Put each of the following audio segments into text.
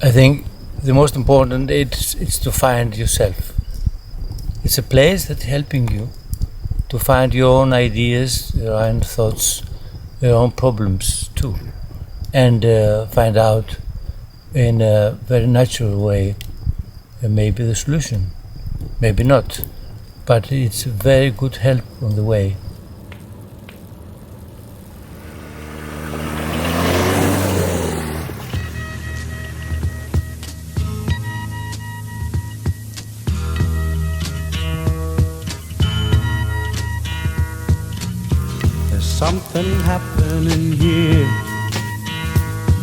I think the most important it's to find yourself. It's a place that's helping you to find your own ideas, your own thoughts, your own problems too, and find out in a very natural way maybe the solution, maybe not, but it's a very good help on the way. There's something happening here,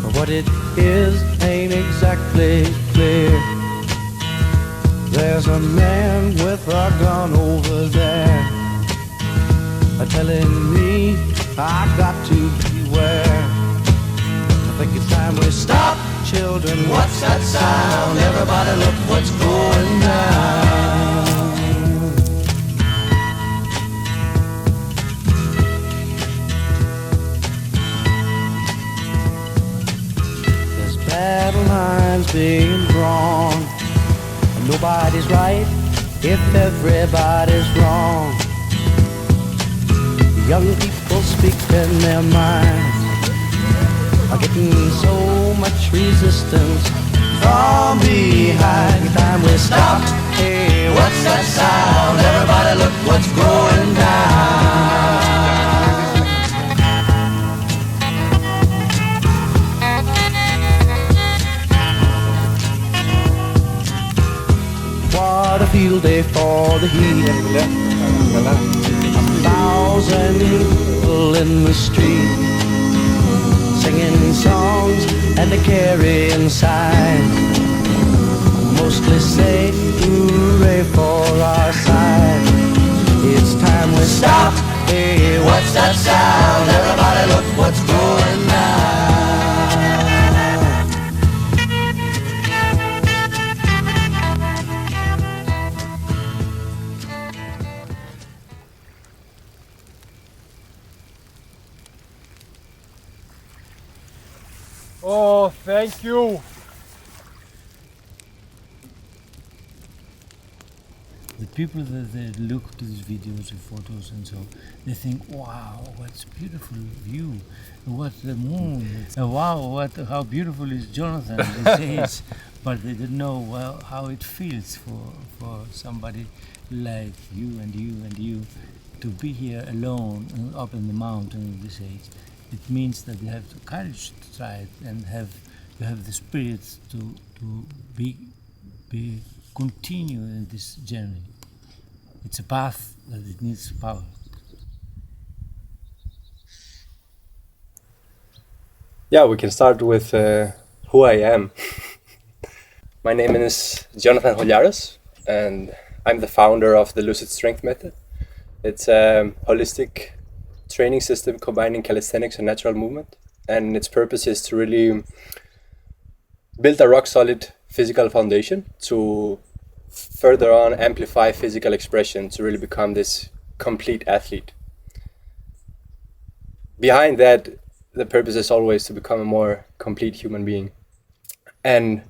but what it is ain't exactly clear. There's a man with a gun over there, telling me I got to beware. I think it's time we stop, children. What's that sound? Everybody look what's going down. There's battle lines being drawn. Nobody's right if everybody's wrong. Young people speaking their minds are getting so much resistance from behind. Time we stop. Hey, what's that sound? Everybody look what's going down. What a field day for the heat. 1,000 people in the street, singing songs and they carrying signs, mostly say hooray for our side. It's time we stop. Hey, what's that sound? Everybody look what's going down. Oh, thank you. The people that they look to these videos and photos and so, they think, wow, what's a beautiful view, what the moon, wow, how beautiful is Jonathan these days. But they don't know well how it feels for somebody like you and you and you to be here alone and up in the mountain at this age. It means that you have the courage to try it and you have the spirit to be continue in this journey. It's a path that it needs power. Yeah, we can start with who I am. My name is Jonathan Hollares, and I'm the founder of the Lucid Strength Method. It's a holistic training system combining calisthenics and natural movement, and its purpose is to really build a rock solid physical foundation to further on amplify physical expression to really become this complete athlete. Behind that, the purpose is always to become a more complete human being. And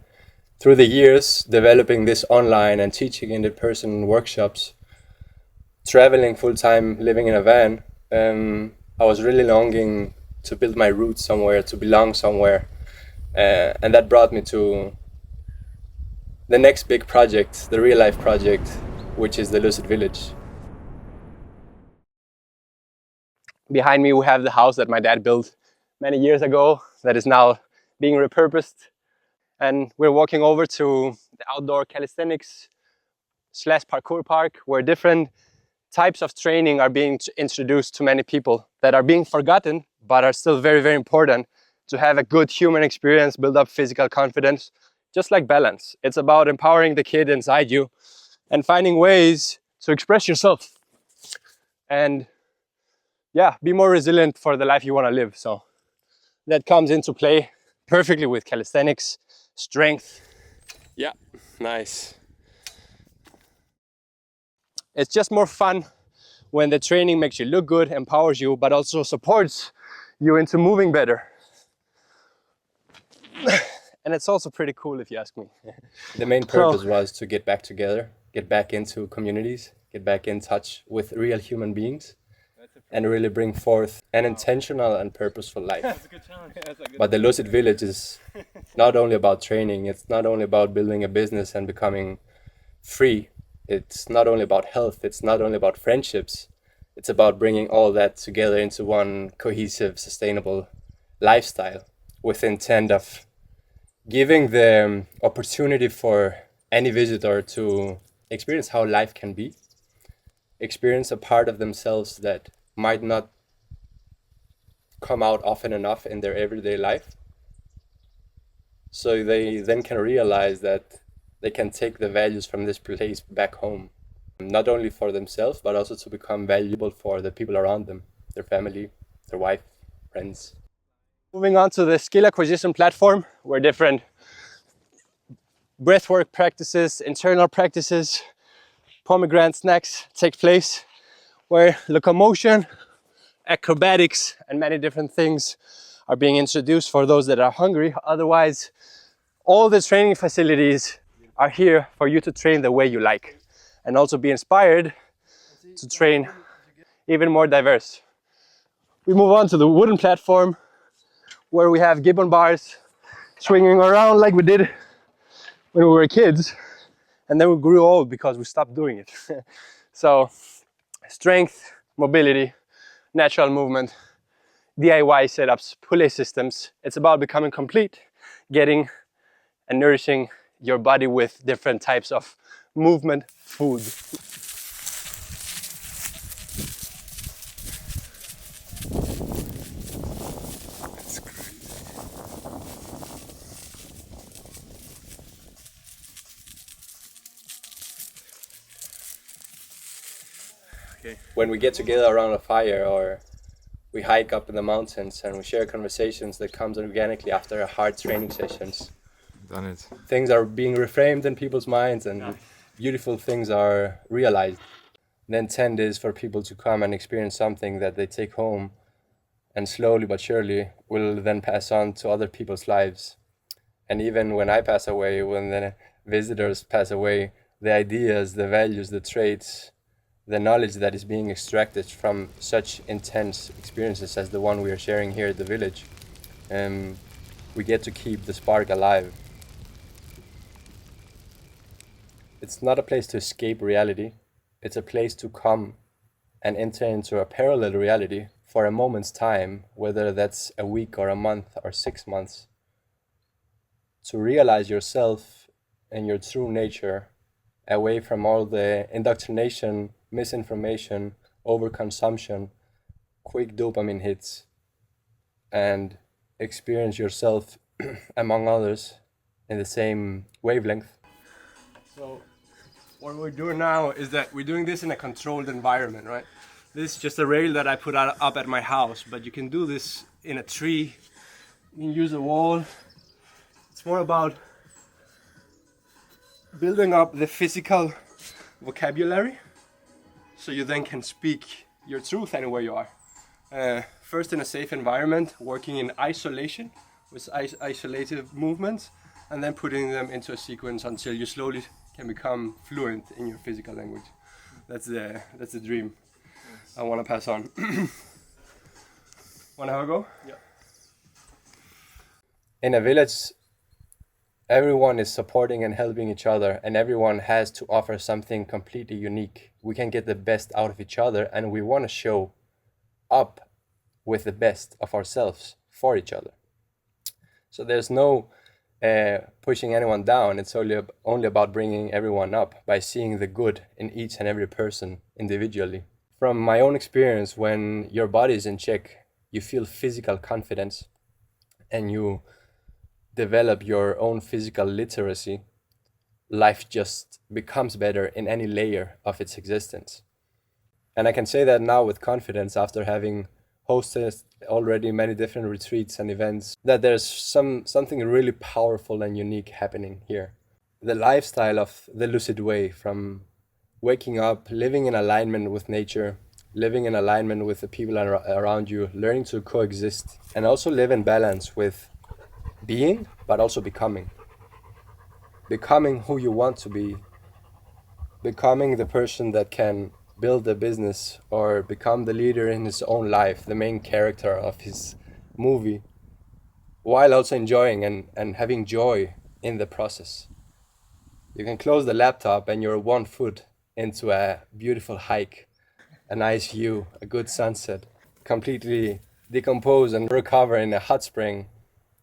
through the years developing this online and teaching in person workshops, traveling full-time, living in a van, I was really longing to build my roots somewhere, to belong somewhere, and that brought me to the next big project, the real life project, which is the Lucid Village. Behind me we have the house that my dad built many years ago that is now being repurposed, and we're walking over to the outdoor calisthenics / parkour park where different types of training are being introduced to many people that are being forgotten but are still very, very important to have a good human experience, build up physical confidence, just like balance. It's about empowering the kid inside you and finding ways to express yourself and be more resilient for the life you want to live. So that comes into play perfectly with calisthenics, strength. Yeah, nice. It's just more fun when the training makes you look good, empowers you, but also supports you into moving better. And it's also pretty cool if you ask me. The main purpose was to get back together, get back into communities, get back in touch with real human beings, and really bring forth an intentional and purposeful life. That's a good challenge. But the Lucid Village is not only about training, it's not only about building a business and becoming free, it's not only about health, it's not only about friendships, it's about bringing all that together into one cohesive, sustainable lifestyle with the intent of giving the opportunity for any visitor to experience how life can be, experience a part of themselves that might not come out often enough in their everyday life. So they then can realize that they can take the values from this place back home, not only for themselves, but also to become valuable for the people around them, their family, their wife, friends. Moving on to the skill acquisition platform, where different breathwork practices, internal practices, pomegranate snacks take place, where locomotion, acrobatics, and many different things are being introduced for those that are hungry. Otherwise, all the training facilities are here for you to train the way you like, and also be inspired to train even more diverse. We move on to the wooden platform, where we have gibbon bars swinging around like we did when we were kids, and then we grew old because we stopped doing it. So strength, mobility, natural movement, DIY setups, pulley systems. It's about becoming complete, getting and nourishing your body with different types of movement food. When we get together around a fire, or we hike up in the mountains and we share conversations that comes organically after hard training sessions, Done it. things are being reframed in people's minds and beautiful things are realized. The intent is for people to come and experience something that they take home and slowly but surely will then pass on to other people's lives. And even when I pass away, when the visitors pass away, the ideas, the values, the traits, the knowledge that is being extracted from such intense experiences as the one we are sharing here at the village, we get to keep the spark alive. It's not a place to escape reality. It's a place to come and enter into a parallel reality for a moment's time, whether that's a week or a month or 6 months, to realize yourself and your true nature away from all the indoctrination, misinformation, overconsumption, quick dopamine hits, and experience yourself among others in the same wavelength. So what we're doing now is that we're doing this in a controlled environment, right? This is just a rail that I put up at my house, but you can do this in a tree, you can use a wall. It's more about building up the physical vocabulary so you then can speak your truth anywhere you are. First in a safe environment, working in isolation with isolated movements, and then putting them into a sequence until you slowly can become fluent in your physical language. That's the dream I want to pass on. Want to have a go? Yeah. In a village, everyone is supporting and helping each other, and everyone has to offer something completely unique. We can get the best out of each other, and we want to show up with the best of ourselves for each other. So there's no pushing anyone down. It's only about bringing everyone up by seeing the good in each and every person individually. From my own experience, when your body is in check, you feel physical confidence and you develop your own physical literacy, life just becomes better in any layer of its existence. And I can say that now with confidence after having hosted already many different retreats and events, that there's something really powerful and unique happening here. The lifestyle of the Lucid Way, from waking up, living in alignment with nature, living in alignment with the people around you, learning to coexist, and also live in balance with being but also becoming. Becoming who you want to be. Becoming the person that can build a business or become the leader in his own life, the main character of his movie, while also enjoying and having joy in the process. You can close the laptop and you're 1 foot into a beautiful hike, a nice view, a good sunset, completely decompose and recover in a hot spring,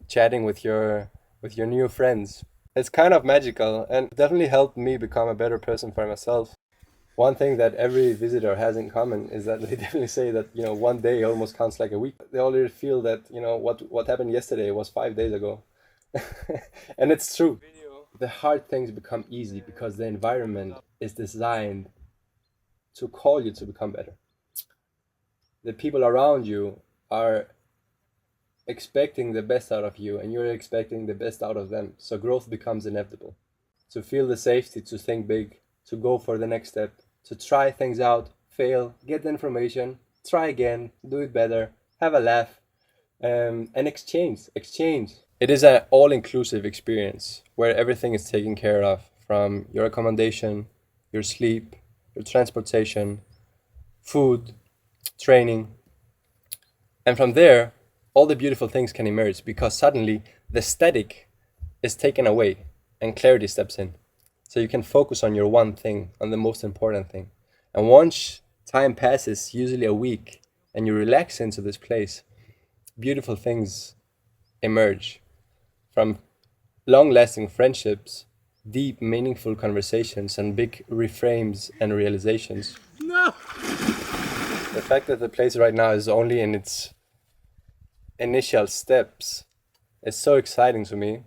chatting with your new friends. It's kind of magical and definitely helped me become a better person for myself. One thing that every visitor has in common is that they definitely say that, you know, 1 day almost counts like a week. They already feel that, you know, what happened yesterday was 5 days ago. And it's true. The hard things become easy because the environment is designed to call you to become better. The people around you are expecting the best out of you and you're expecting the best out of them. So growth becomes inevitable. To feel the safety, to think big, to go for the next step, to try things out, fail, get the information, try again, do it better, have a laugh, and exchange. It is an all-inclusive experience where everything is taken care of, from your accommodation, your sleep, your transportation, food, training. And from there, all the beautiful things can emerge because suddenly the static is taken away and clarity steps in. So you can focus on your one thing, on the most important thing. And once time passes, usually a week, and you relax into this place, beautiful things emerge. From long-lasting friendships, deep, meaningful conversations, and big reframes and realizations. No! The fact that the place right now is only in its initial steps is so exciting to me.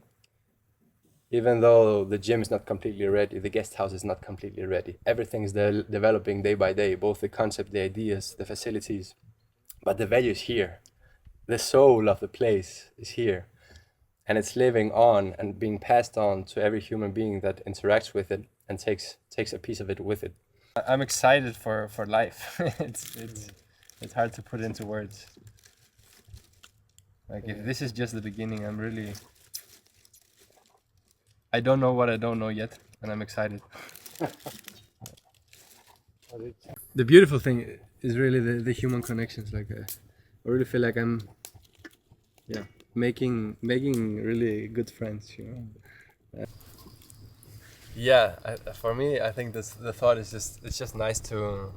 Even though the gym is not completely ready, the guest house is not completely ready. Everything is developing day by day, both the concept, the ideas, the facilities. But the value is here. The soul of the place is here. And it's living on and being passed on to every human being that interacts with it and takes a piece of it with it. I'm excited for life. It's hard to put into words. Like, if this is just the beginning, I don't know what I don't know yet, and I'm excited. The beautiful thing is really the human connections. Like, I really feel like I'm, making really good friends. You know. For me, I think the thought is it's just nice to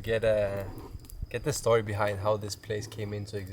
get the story behind how this place came into existence.